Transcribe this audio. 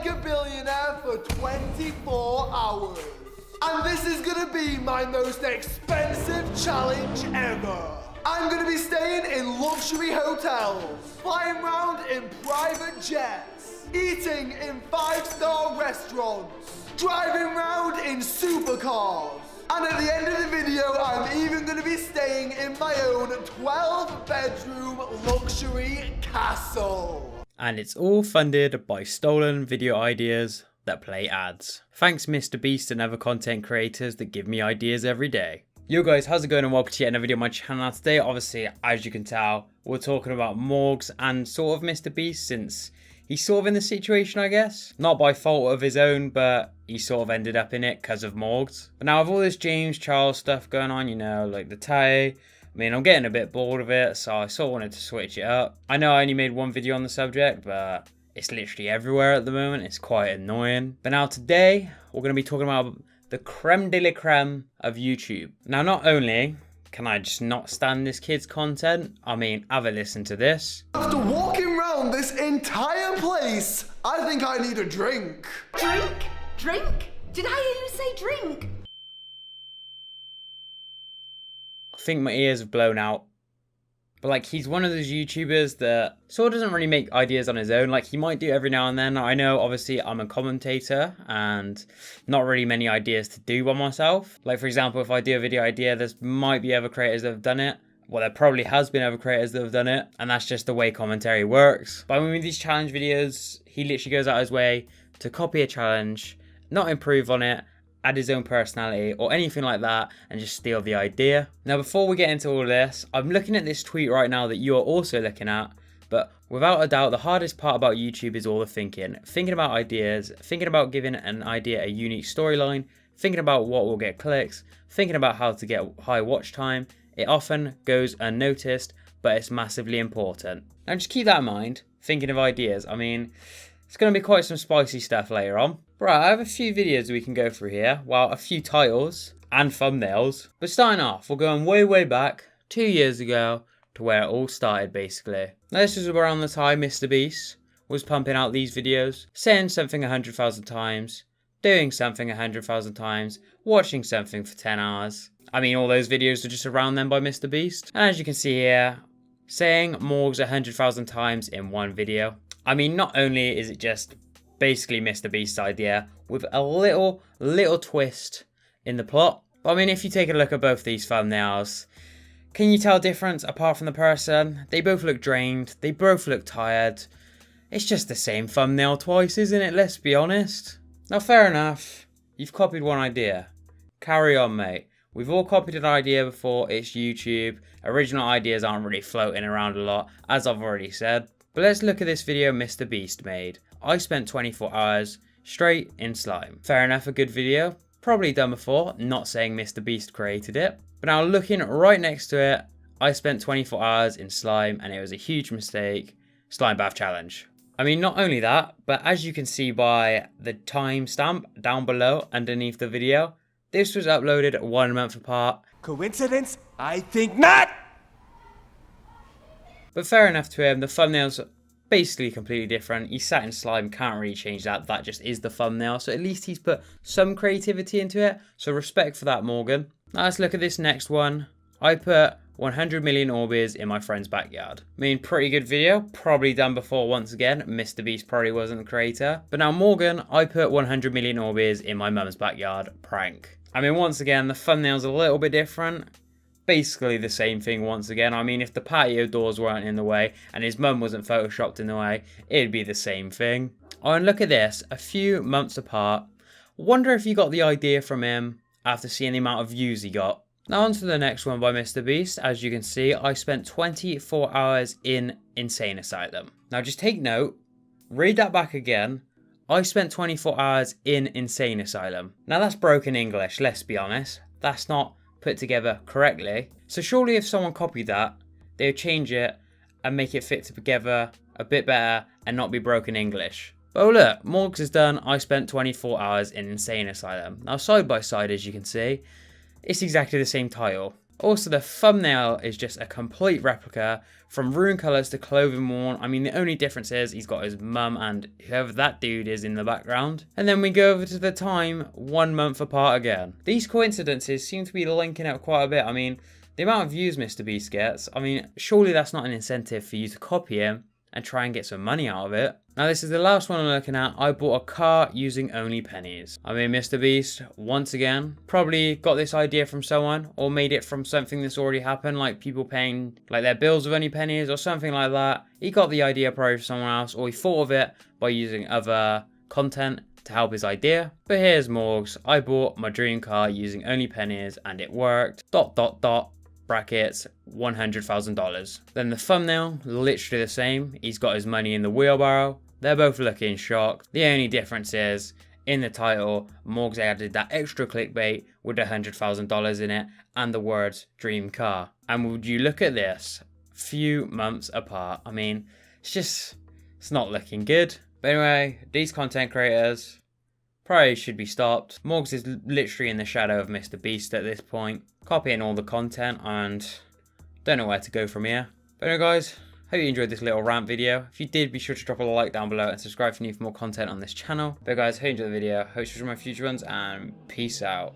a billionaire for 24 hours. And this is gonna be my most expensive challenge ever. I'm gonna be staying in luxury hotels, flying around in private jets, eating in 5-star restaurants, driving around in supercars. And at the end of the video, I'm even gonna be staying in my own 12-bedroom luxury castle. And it's all funded by stolen video ideas that play ads. Thanks MrBeast and other content creators that give me ideas every day. Yo guys, how's it going and welcome to yet another video on my channel. Now today, obviously, as you can tell, we're talking about Morgz and sort of MrBeast, since he's sort of in the situation, I guess. Not by fault of his own, but he sort of ended up in it because of Morgz. But now with all this James Charles stuff going on, you know, like the tie, I mean, I'm getting a bit bored of it, so I sort of wanted to switch it up. I know I only made one video on the subject, but it's literally everywhere at the moment. It's quite annoying. But now today, we're going to be talking about the creme de la creme of YouTube. Now, not only can I just not stand this kid's content, I mean, have a listen to this. After walking around this entire place, I think I need a drink. Drink? Drink? Did I hear you say drink? I think my ears have blown out. But like, he's one of those YouTubers that sort of doesn't really make ideas on his own. Like, he might do every now and then. I know, obviously, I'm a commentator and not really many ideas to do by myself. Like, for example, if I do a video idea, there might be other creators that have done it. Well, there probably has been other creators that have done it. And that's just the way commentary works. But I mean, with these challenge videos, he literally goes out his way to copy a challenge, not improve on it, add his own personality or anything like that, and just steal the idea. Now, before we get into all of this, I'm looking at this tweet right now that you're also looking at, but without a doubt, the hardest part about YouTube is all the thinking. Thinking about ideas, thinking about giving an idea a unique storyline, thinking about what will get clicks, thinking about how to get high watch time. It often goes unnoticed, but it's massively important. Now, just keep that in mind, thinking of ideas. I mean, it's going to be quite some spicy stuff later on. Right, I have a few videos we can go through here. Well, a few titles and thumbnails. But starting off, we're going way back, 2 years ago, to where it all started, basically. Now, this was around the time MrBeast was pumping out these videos, saying something 100,000 times, doing something 100,000 times, watching something for 10 hours. I mean, all those videos were just around then by MrBeast. And as you can see here, saying Morgz 100,000 times in one video. I mean, not only is it just basically MrBeast's idea with a little twist in the plot, but I mean, if you take a look at both these thumbnails, can you tell a difference apart from the person? They both look drained, they both look tired. It's just the same thumbnail twice, isn't it? Let's be honest. Now, fair enough, you've copied one idea. Carry on, mate. We've all copied an idea before. It's YouTube. Original ideas aren't really floating around a lot, as I've already said. But let's look at this video MrBeast made. I spent 24 hours straight in slime. Fair enough, a good video. Probably done before, not saying MrBeast created it. But now looking right next to it, I spent 24 hours in slime and it was a huge mistake. Slime bath challenge. I mean, not only that, but as you can see by the timestamp down below underneath the video, this was uploaded 1 month apart. Coincidence? I think not! But fair enough to him, the thumbnails basically completely different. He sat in slime, can't really change that. That just is the thumbnail. So at least he's put some creativity into it. So respect for that, Morgan. Now let's look at this next one. I put 100 million Orbis in my friend's backyard. I mean, pretty good video. Probably done before once again. MrBeast probably wasn't the creator. But now Morgan, I put 100 million Orbis in my mum's backyard. Prank. I mean, once again, the thumbnail's a little bit different. Basically the same thing once again. I mean, if the patio doors weren't in the way and his mum wasn't photoshopped in the way, it'd be the same thing. Oh, and look at this, a few months apart. Wonder if you got the idea from him after seeing the amount of views he got. Now on to the next one by MrBeast. As you can see, I spent 24 hours in Insane Asylum. Now just take note, read that back again. I spent 24 hours in Insane Asylum. Now that's broken English, let's be honest. That's not put together correctly. So surely if someone copied that, they would change it and make it fit together a bit better and not be broken English. Oh look, Morgz is done. I spent 24 hours in Insane Asylum. Now side by side, as you can see, it's exactly the same title. Also, the thumbnail is just a complete replica from room colours to clothing worn. I mean, the only difference is he's got his mum and whoever that dude is in the background. And then we go over to the time 1 month apart again. These coincidences seem to be linking up quite a bit. I mean, the amount of views MrBeast gets, I mean, surely that's not an incentive for you to copy him and try and get some money out of it. Now this is the last one I'm looking at. I bought a car using only pennies. I mean, MrBeast, once again, probably got this idea from someone or made it from something that's already happened, like people paying like their bills with only pennies or something like that. He got the idea probably from someone else, or he thought of it by using other content to help his idea. But here's Morgz. I bought my dream car using only pennies and it worked. ... brackets, $100,000. Then the thumbnail, literally the same. He's got his money in the wheelbarrow. They're both looking shocked. The only difference is, in the title, Morgz added that extra clickbait with $100,000 in it and the words dream car. And would you look at this? Few months apart. I mean, it's not looking good. But anyway, these content creators probably should be stopped. Morgz is literally in the shadow of MrBeast at this point, copying all the content and don't know where to go from here. But anyway guys, hope you enjoyed this little rant video. If you did, be sure to drop a like down below and subscribe if you need for more content on this channel. But guys, hope you enjoyed the video, hope you enjoy my future ones, and peace out.